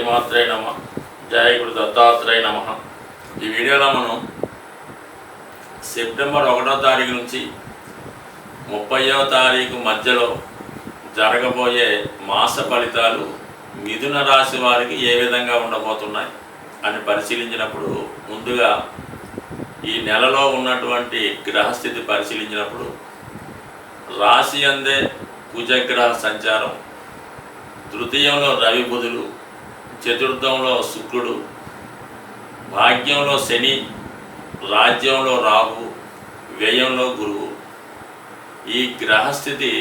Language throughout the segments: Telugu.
శ్రీమాత్రే నమ. జయ గురు దత్తాత్రేయ నమ. ఈ వీడియోలో మనం సెప్టెంబర్ 1వ తారీఖు నుంచి 30వ తారీఖు మధ్యలో జరగబోయే మాస ఫలితాలు మిథున రాశి వారికి ఏ విధంగా ఉండబోతున్నాయి అని పరిశీలించినప్పుడు, ముందుగా ఈ నెలలో ఉన్నటువంటి గ్రహస్థితి పరిశీలించినప్పుడు రాశి అందే కుజగ్రహ సంచారం, తృతీయంలో రవి బుధులు, చతుర్థంలో శుక్రుడు, భాగ్యంలో శని, రాజ్యంలో రాహు, వ్యయంలో గురువు. ఈ గ్రహస్థితి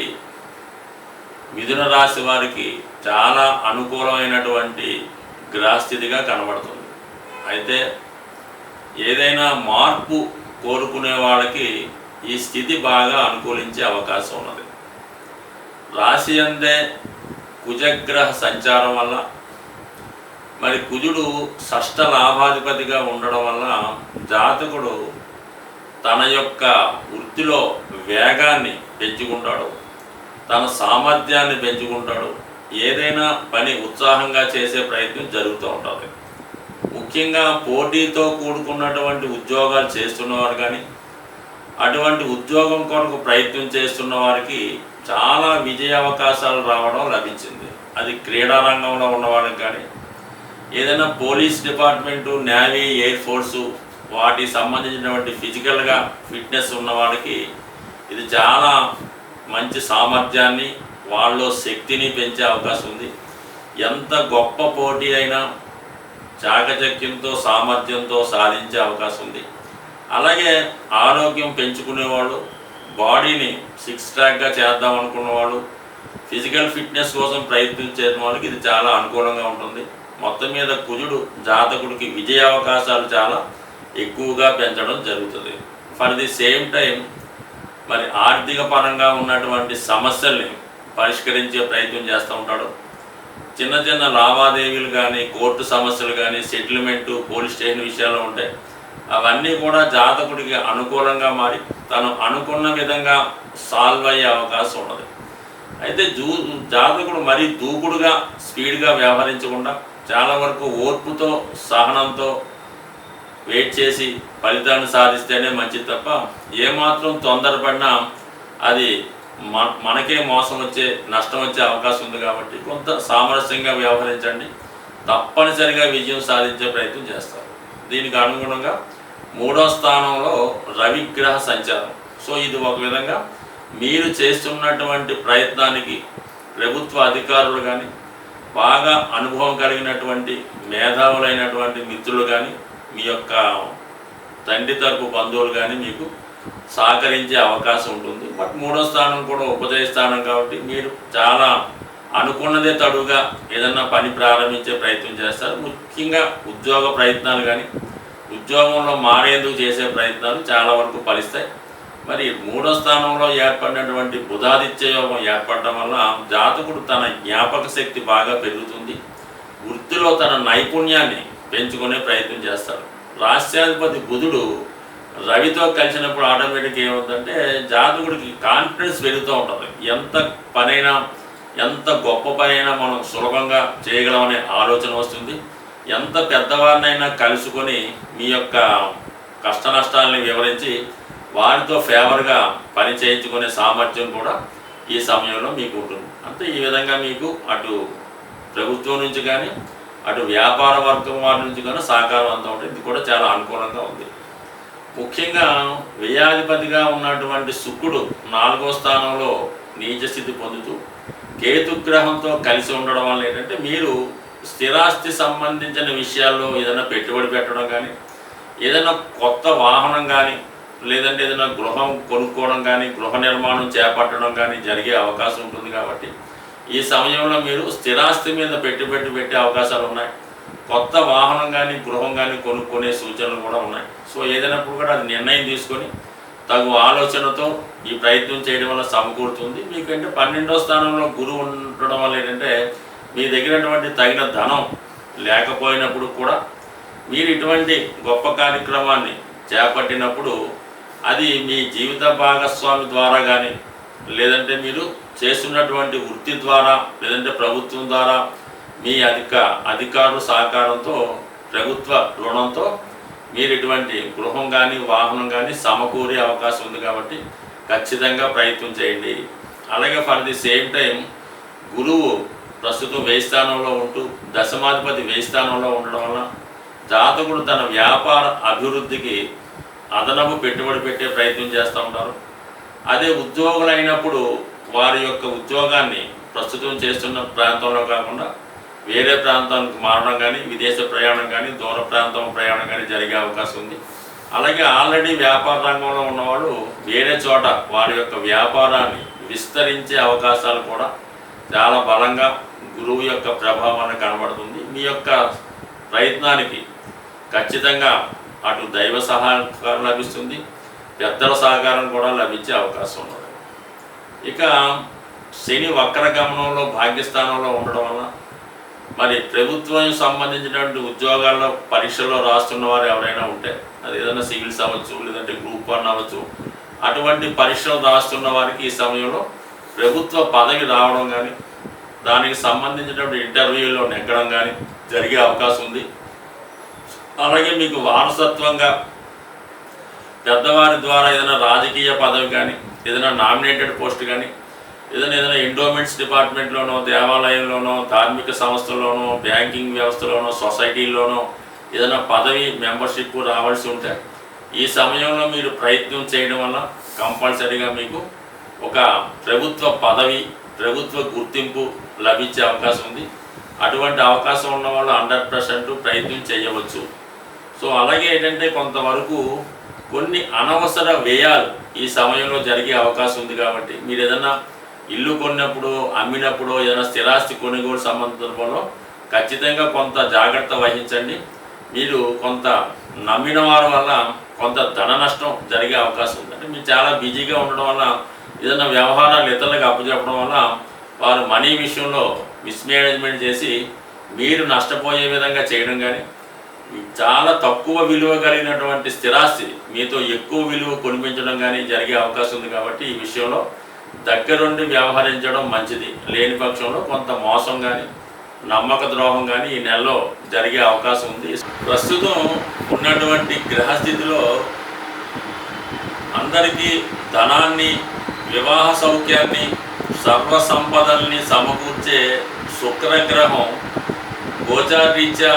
మిథున రాశి వారికి చాలా అనుకూలమైనటువంటి గ్రహస్థితిగా కనబడుతుంది. అయితే ఏదైనా మార్పు కోరుకునే వాళ్ళకి ఈ స్థితి బాగా అనుకూలించే అవకాశం ఉన్నది. రాశి అందే కుజగ్రహ సంచారం వల్ల, మరి కుజుడు షష్ఠ లాభాధిపతిగా ఉండడం వల్ల జాతకుడు తన యొక్క వృత్తిలో వేగాన్ని పెంచుకుంటాడు, తన సామర్థ్యాన్ని పెంచుకుంటాడు, ఏదైనా పని ఉత్సాహంగా చేసే ప్రయత్నం జరుగుతూ ఉంటుంది. ముఖ్యంగా పోటీతో కూడుకున్నటువంటి ఉద్యోగాలు చేస్తున్నవారు కానీ, అటువంటి ఉద్యోగం కొరకు ప్రయత్నం చేస్తున్న వారికి చాలా విజయ అవకాశాలు రావడం లభించింది. అది క్రీడా రంగంలో ఉన్నవాళ్ళకి కానీ, ఏదైనా police department, navy, air force వాటికి సంబంధించినటువంటి ఫిజికల్గా ఫిట్నెస్ ఉన్న వాళ్ళకి ఇది చాలా మంచి సామర్థ్యాన్ని, వాళ్ళలో శక్తిని పెంచే అవకాశం ఉంది. ఎంత గొప్ప పోటీ అయినా చాకచక్యంతో, సామర్థ్యంతో సాధించే అవకాశం ఉంది. అలాగే ఆరోగ్యం పెంచుకునేవాళ్ళు, బాడీని సిక్స్ ప్యాక్గా చేద్దాం అనుకున్నవాళ్ళు, ఫిజికల్ ఫిట్నెస్ కోసం ప్రయత్నించే వాళ్ళకి ఇది చాలా అనుకూలంగా ఉంటుంది. మొత్తం మీద కుజుడు జాతకుడికి విజయ అవకాశాలు చాలా ఎక్కువగా పెంచడం జరుగుతుంది. ఫర్ ది సేమ్ టైం మరి ఆర్థిక పరంగా ఉన్నటువంటి సమస్యల్ని పరిష్కరించే ప్రయత్నం చేస్తూ ఉంటాడు. చిన్న చిన్న లావాదేవీలు కానీ, కోర్టు సమస్యలు కానీ, సెటిల్మెంటు, పోలీస్ స్టేషన్ విషయాలు ఉంటాయి. అవన్నీ కూడా జాతకుడికి అనుకూలంగా మారి తను అనుకున్న విధంగా సాల్వ్ అయ్యే అవకాశం ఉన్నది. అయితే జాతకుడు మరీ దూకుడుగా, స్పీడ్గా వ్యవహరించకుండా చాలా వరకు ఓర్పుతో, సహనంతో వెయిట్ చేసి ఫలితాన్ని సాధిస్తేనే మంచిది తప్ప, ఏమాత్రం తొందరపడినా అది మనకే మోసం వచ్చే, నష్టం వచ్చే అవకాశం ఉంది. కాబట్టి కొంత సామరస్యంగా వ్యవహరించండి, తప్పనిసరిగా విజయం సాధించే ప్రయత్నం చేస్తారు. దీనికి అనుగుణంగా 3వ స్థానంలో రవిగ్రహ సంచారం. సో ఇది ఒక విధంగా మీరు చేస్తున్నటువంటి ప్రయత్నానికి ప్రభుత్వ అధికారులు కానీ, బాగా అనుభవం కలిగినటువంటి మేధావులైనటువంటి మిత్రులు కానీ, మీ యొక్క తండ్రి తరపు బంధువులు కానీ మీకు సహకరించే అవకాశం ఉంటుంది. బట్ 3వ స్థానం కూడా ఉపజయ స్థానం కాబట్టి మీరు చాలా అనుకున్నదే తడుగా ఏదన్నా పని ప్రారంభించే ప్రయత్నం చేస్తారు. ముఖ్యంగా ఉద్యోగ ప్రయత్నాలు కానీ, ఉద్యోగంలో మారేందుకు చేసే ప్రయత్నాలు చాలా వరకు ఫలిస్తాయి. మరి 3వ స్థానంలో ఏర్పడినటువంటి బుధాదిత్య యోగం ఏర్పడడం వల్ల జాతకుడు తన జ్ఞాపక శక్తి బాగా పెరుగుతుంది, వృత్తిలో తన నైపుణ్యాన్ని పెంచుకునే ప్రయత్నం చేస్తాడు. రాష్ట్రాధిపతి బుధుడు రవితో కలిసినప్పుడు ఆటోమేటిక్గా ఏమవుతుందంటే జాతకుడికి కాన్ఫిడెన్స్ పెరుగుతూ ఉంటుంది. ఎంత పనైనా, ఎంత గొప్ప పనైనా మనం సులభంగా చేయగలమనే ఆలోచన వస్తుంది. ఎంత పెద్దవారినైనా కలుసుకొని మీ యొక్క కష్ట నష్టాలని వివరించి వారితో ఫేవర్గా పని చేయించుకునే సామర్థ్యం కూడా ఈ సమయంలో మీకు ఉంటుంది. అంటే ఈ విధంగా మీకు అటు ప్రభుత్వం నుంచి కానీ, అటు వ్యాపార వర్గం వారి నుంచి కానీ సహకారం అంతా ఉంటుంది. ఇది కూడా చాలా అనుకూలంగా ఉంది. ముఖ్యంగా వ్యయాధిపతిగా ఉన్నటువంటి శుక్రుడు 4వ స్థానంలో నీచ స్థితి పొందుతూ కేతుగ్రహంతో కలిసి ఉండడం వల్ల ఏంటంటే, మీరు స్థిరాస్తి సంబంధించిన విషయాల్లో ఏదైనా పెట్టుబడి పెట్టడం కానీ, ఏదైనా కొత్త వాహనం కానీ, లేదంటే ఏదైనా గృహం కొనుక్కోవడం కానీ, గృహ నిర్మాణం చేపట్టడం కానీ జరిగే అవకాశం ఉంటుంది. కాబట్టి ఈ సమయంలో మీరు స్థిరాస్తి మీద పెట్టుబడి పెట్టే అవకాశాలు ఉన్నాయి. కొత్త వాహనం కానీ, గృహం కానీ కొనుక్కునే సూచనలు కూడా ఉన్నాయి. సో ఏదైనప్పుడు కూడా అది నిర్ణయం తీసుకొని తగు ఆలోచనతో ఈ ప్రయత్నం చేయడం వల్ల సమకూరుతుంది. మీకంటే 12వ స్థానంలో గురువు ఉండడం వల్ల ఏంటంటే, మీ దగ్గరటువంటి తగిన ధనం లేకపోయినప్పుడు కూడా మీరు ఇటువంటి గొప్ప కార్యక్రమాన్ని చేపట్టినప్పుడు అది మీ జీవిత భాగస్వామి ద్వారా కానీ, లేదంటే మీరు చేస్తున్నటువంటి వృత్తి ద్వారా, లేదంటే ప్రభుత్వం ద్వారా మీ అధికారుల సహకారంతో ప్రభుత్వ రుణంతో మీరు ఇటువంటి గృహం కానీ వాహనం కానీ సమకూరే అవకాశం ఉంది కాబట్టి ఖచ్చితంగా ప్రయత్నం చేయండి. అలాగే ఫర్ ది సేమ్ టైం గురువు ప్రస్తుతం 1000 స్థానంలో ఉంటూ దశమాధిపతి 1000 స్థానంలో ఉండడం వల్ల జాతకుడు తన వ్యాపార అభివృద్ధికి అదనపు పెట్టుబడి పెట్టే ప్రయత్నం చేస్తూ ఉంటారు. అదే ఉద్యోగులు అయినప్పుడు వారి యొక్క ఉద్యోగాన్ని ప్రస్తుతం చేస్తున్న ప్రాంతంలో కాకుండా వేరే ప్రాంతానికి మారడం కానీ విదేశ ప్రయాణం కానీ దూర ప్రాంతం ప్రయాణం కానీ జరిగే అవకాశం ఉంది. అలాగే ఆల్రెడీ వ్యాపార రంగంలో ఉన్నవాళ్ళు వేరే చోట వారి యొక్క వ్యాపారాన్ని విస్తరించే అవకాశాలు కూడా చాలా బలంగా గురువు యొక్క ప్రభావాన్ని కనబడుతుంది. మీ యొక్క ప్రయత్నానికి ఖచ్చితంగా అటు దైవ సహకారం లభిస్తుంది, పెద్దల సహకారం కూడా లభించే అవకాశం ఉన్నది. ఇక శని వక్రగమనంలో భాగ్యస్థానంలో ఉండడం వల్ల మరి ప్రభుత్వం సంబంధించినటువంటి ఉద్యోగాల్లో పరీక్షల్లో రాస్తున్న వారు ఎవరైనా ఉంటే అది ఏదైనా సివిల్స్ అవ్వచ్చు, లేదంటే గ్రూప్ 1 అవ్వచ్చు, అటువంటి పరీక్షలు రాస్తున్న వారికి ఈ సమయంలో ప్రభుత్వ పదవి రావడం కానీ దానికి సంబంధించినటువంటి ఇంటర్వ్యూలో నెగ్గడం కానీ జరిగే అవకాశం ఉంది. అలాగే మీకు వారసత్వంగా పెద్దవారి ద్వారా ఏదైనా రాజకీయ పదవి కానీ ఏదైనా నామినేటెడ్ పోస్ట్ కానీ ఏదైనా ఎండోమెంట్స్ డిపార్ట్మెంట్లోనో దేవాలయంలోనో ధార్మిక సంస్థల్లోనో బ్యాంకింగ్ వ్యవస్థలోనో సొసైటీలోనో ఏదైనా పదవి మెంబర్షిప్ రావాల్సి ఉంటే ఈ సమయంలో మీరు ప్రయత్నం చేయడం వల్ల కంపల్సరీగా మీకు ఒక ప్రభుత్వ పదవి ప్రభుత్వ గుర్తింపు లభించే అవకాశం ఉంది. అటువంటి అవకాశం ఉన్న వాళ్ళు 100% ప్రయత్నం చేయవచ్చు. సో అలాగే ఏంటంటే కొంతవరకు కొన్ని అనవసర వ్యయాలు ఈ సమయంలో జరిగే అవకాశం ఉంది. కాబట్టి మీరు ఏదైనా ఇల్లు కొన్నప్పుడు అమ్మినప్పుడు ఏదైనా స్థిరాస్తి కొనుగోలు సంబంధంలో ఖచ్చితంగా కొంత జాగ్రత్త వహించండి. మీరు కొంత నమ్మిన వారి వల్ల కొంత ధన నష్టం జరిగే అవకాశం ఉంది. అంటే మీరు చాలా బిజీగా ఉండడం వల్ల ఏదైనా వ్యవహారాలు ఇతరులకు అప్పచెప్పడం వల్ల వారు మనీ విషయంలో మిస్మేనేజ్మెంట్ చేసి మీరు నష్టపోయే విధంగా చేయడం కానీ చాలా తక్కువ విలువ కలిగినటువంటి స్థిరాస్తి మీతో ఎక్కువ విలువ కొనిపించడం కానీ జరిగే అవకాశం ఉంది. కాబట్టి ఈ విషయంలో దగ్గరుండి వ్యవహరించడం మంచిది. లేని పక్షంలో కొంత మోసం కానీ నమ్మక ద్రోహం కానీ ఈ నెలలో జరిగే అవకాశం ఉంది. ప్రస్తుతం ఉన్నటువంటి గ్రహస్థితిలో అందరికీ ధనాన్ని వివాహ సౌఖ్యాన్ని సర్వ సంపదల్ని సమకూర్చే శుక్రగ్రహం గోచారీత్యా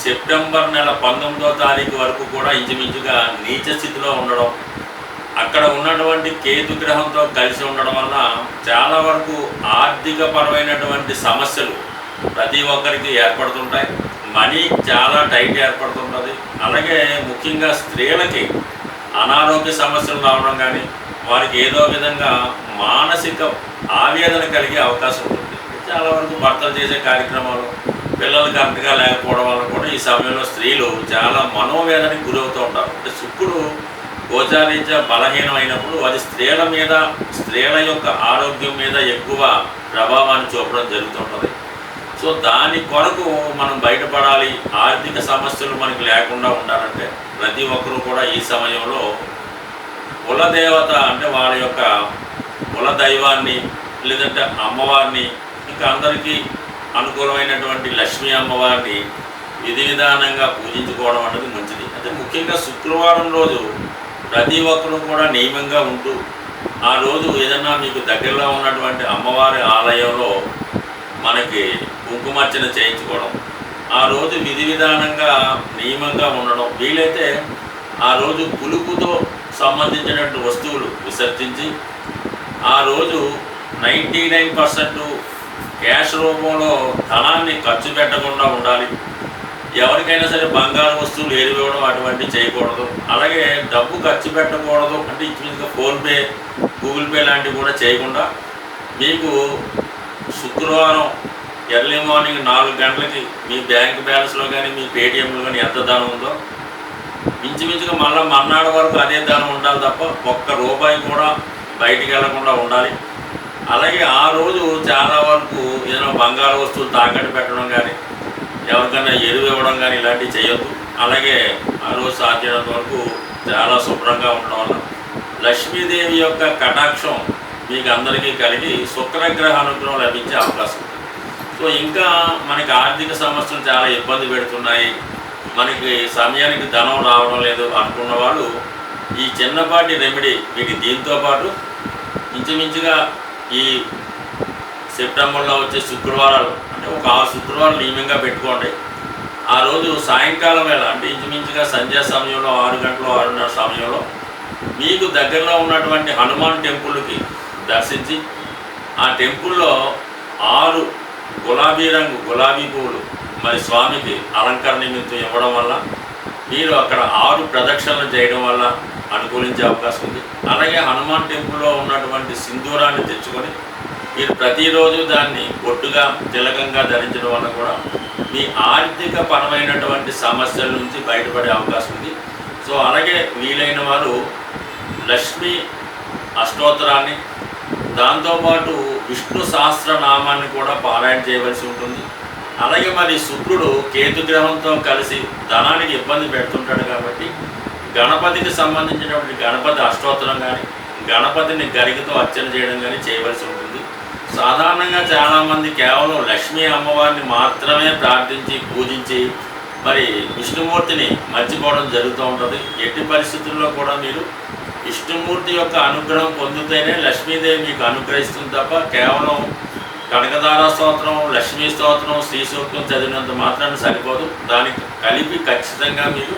సెప్టెంబర్ నెల 19వ తారీఖు వరకు కూడా ఇంచుమించుగా నీచ స్థితిలో ఉండడం, అక్కడ ఉన్నటువంటి కేతు గ్రహంతో కలిసి ఉండడం వల్ల చాలా వరకు ఆర్థిక పరమైనటువంటి సమస్యలు ప్రతి ఒక్కరికి ఏర్పడుతుంటాయి. మనీ చాలా టైట్ ఏర్పడుతుంటుంది. అలాగే ముఖ్యంగా స్త్రీలకి అనారోగ్య సమస్యలు రావడం కానీ వారికి ఏదో విధంగా మానసిక ఆవేదన కలిగే అవకాశం ఉంటుంది. చాలా వరకు భర్తలు చేసే కార్యక్రమాలు పిల్లలు కరెక్ట్గా లేకపోవడం వల్ల కూడా ఈ సమయంలో స్త్రీలు చాలా మనోవేదనకి గురవుతూ ఉంటారు. అంటే శుక్రుడు గోచారీత్యా బలహీనమైనప్పుడు అది స్త్రీల మీద స్త్రీల యొక్క ఆరోగ్యం మీద ఎక్కువ ప్రభావాన్ని చూపడం జరుగుతుంటుంది. సో దాని కొరకు మనం బయటపడాలి, ఆర్థిక సమస్యలు మనకి లేకుండా ఉండాలంటే ప్రతి ఒక్కరూ కూడా ఈ సమయంలో కులదేవత అంటే వాళ్ళ యొక్క కుల దైవాన్ని లేదంటే అమ్మవారిని ఇంకా అందరికీ అనుకూలమైనటువంటి లక్ష్మీ అమ్మవారిని విధి విధానంగా పూజించుకోవడం అనేది మంచిది. అంటే ముఖ్యంగా శుక్రవారం రోజు ప్రతి ఒక్కరూ కూడా నియమంగా ఉంటూ ఆ రోజు ఏదన్నా మీకు దగ్గరలో ఉన్నటువంటి అమ్మవారి ఆలయంలో మనకి కుంకుమార్చన చేయించుకోవడం, ఆ రోజు విధి విధానంగా నియమంగా ఉండడం, వీలైతే ఆ రోజు పులుపుతో సంబంధించినటువంటి వస్తువులు విసర్జించి ఆ రోజు 99% క్యాష్ రూపంలో ధనాన్ని ఖర్చు పెట్టకుండా ఉండాలి. ఎవరికైనా సరే బంగారు వస్తువులు ఏరివేయడం అటువంటివి చేయకూడదు. అలాగే డబ్బు ఖర్చు పెట్టకూడదు. అంటే ఇంచుమించుగా ఫోన్పే గూగుల్ పే లాంటివి కూడా చేయకుండా మీకు శుక్రవారం ఎర్లీ మార్నింగ్ 4 గంటలకి మీ బ్యాంక్ బ్యాలెన్స్లో కానీ మీ పేటిఎంలో కానీ ఎంత ధనం ఉందో ఇంచుమించుగా మళ్ళీ మర్నాడు వరకు అదే ధనం ఉండాలి తప్ప ఒక్క రూపాయి కూడా బయటికి వెళ్లకుండా ఉండాలి. అలాగే ఆ రోజు చాలా వరకు ఏదైనా బంగారు వస్తువులు తాకట్టు పెట్టడం కానీ ఎవరికైనా ఎరువు ఇవ్వడం కానీ ఇలాంటివి చేయొద్దు. అలాగే ఆ రోజు సాధ్యమైనంత వరకు చాలా శుభ్రంగా ఉండడం వల్ల లక్ష్మీదేవి యొక్క కటాక్షం మీకు అందరికీ కలిగి శుక్రగ్రహ అనుగ్రహం లభించే అవకాశం ఉంది. సో ఇంకా మనకి ఆర్థిక సమస్యలు చాలా ఇబ్బంది పెడుతున్నాయి, మనకి సమయానికి ధనం రావడం లేదు అనుకున్న వాళ్ళు ఈ చిన్నపాటి రెమెడీ మీకు దీంతో పాటు ఇంచుమించుగా ఈ సెప్టెంబర్లో వచ్చే శుక్రవారాలు అంటే ఒక 6 శుక్రవారాలు నియమంగా పెట్టుకోండి. ఆ రోజు సాయంకాలం వేళ అంటే ఇంచుమించుగా సంధ్యా సమయంలో 6 గంటలు 6:30 సమయంలో మీకు దగ్గరలో ఉన్నటువంటి హనుమాన్ టెంపుల్కి దర్శించి ఆ టెంపుల్లో 6 గులాబీ పువ్వులు మరి స్వామికి అలంకరణ నిమిత్తం ఇవ్వడం వల్ల మీరు అక్కడ 6 ప్రదక్షిణలు చేయడం వల్ల అనుకూలించే అవకాశం ఉంది. అలాగే హనుమాన్ టెంపుల్లో ఉన్నటువంటి సింధూరాన్ని తెచ్చుకొని మీరు ప్రతిరోజు దాన్ని బొట్టుగా తిలకంగా ధరించడం వల్ల కూడా మీ ఆర్థిక పరమైనటువంటి సమస్యల నుంచి బయటపడే అవకాశం ఉంది. సో అలాగే వీలైన వారు లక్ష్మీ అష్టోత్తరాన్ని దాంతోపాటు విష్ణు సహస్రనామాన్ని కూడా పారాయణ చేయవలసి ఉంటుంది. అలాగే మరి శుక్రుడు కేతుగ్రహంతో కలిసి ధనానికి ఇబ్బంది పెడుతుంటాడు కాబట్టి గణపతికి సంబంధించినటువంటి గణపతి అష్టోత్తరం కానీ గణపతిని గరికతో అర్చన చేయడం కానీ చేయవలసి ఉంటుంది. సాధారణంగా చాలామంది కేవలం లక్ష్మీ అమ్మవారిని మాత్రమే ప్రార్థించి పూజించి మరి విష్ణుమూర్తిని మర్చిపోవడం జరుగుతూ ఉంటుంది. ఎట్టి పరిస్థితుల్లో కూడా మీరు విష్ణుమూర్తి యొక్క అనుగ్రహం పొందితేనే లక్ష్మీదేవి మీకు అనుగ్రహిస్తుంది తప్ప కేవలం కనకదార స్తోత్రం, లక్ష్మీ స్తోత్రం, శ్రీ సూక్తం చదివినంత మాత్రాన్ని సరిపోదు. దానికి కలిపి ఖచ్చితంగా మీరు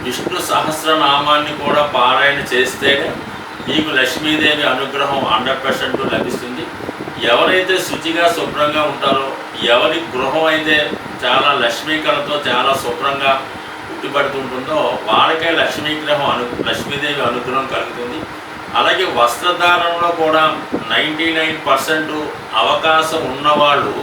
విష్ణు సహస్రనామాన్ని కూడా పారాయణ చేస్తేనే మీకు లక్ష్మీదేవి అనుగ్రహం 100% లభిస్తుంది. ఎవరైతే శుచిగా శుభ్రంగా ఉంటారో, ఎవరి గృహం అయితే చాలా లక్ష్మీకళతో చాలా శుభ్రంగా ఉట్టిపడుతుంటుందో వాళ్ళకే లక్ష్మీదేవి అనుగ్రహం కలుగుతుంది. అలాగే వస్త్రధారణలో కూడా 99% అవకాశం ఉన్నవాళ్ళు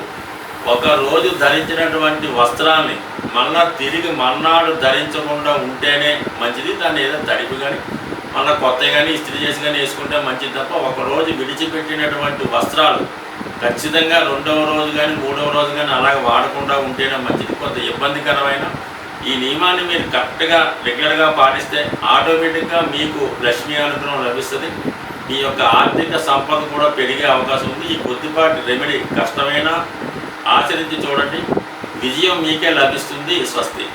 ఒకరోజు ధరించినటువంటి వస్త్రాన్ని మళ్ళా తిరిగి మర్నాడు ధరించకుండా ఉంటేనే మంచిది. దాన్ని ఏదో తడిపి కానీ మళ్ళీ కొత్తగా కానీ ఇస్త్రీ చేసి కానీ వేసుకుంటే మంచిది తప్ప ఒకరోజు విడిచిపెట్టినటువంటి వస్త్రాలు ఖచ్చితంగా 2వ రోజు కానీ 3వ రోజు కానీ అలాగే వాడకుండా ఉంటేనే మంచిది. కొంత ఇబ్బందికరమైన ఈ నియమాన్ని మీరు కరెక్ట్గా రెగ్యులర్గా పాటిస్తే ఆటోమేటిక్గా మీకు లక్ష్మీ అనుగ్రహం లభిస్తుంది. మీ యొక్క ఆర్థిక సంపద కూడా పెరిగే అవకాశం ఉంది. ఈ కొద్దిపాటి రెమెడీ కష్టమైనా ఆచరించి చూడండి, విజయం మీకే లభిస్తుంది. స్వస్తి.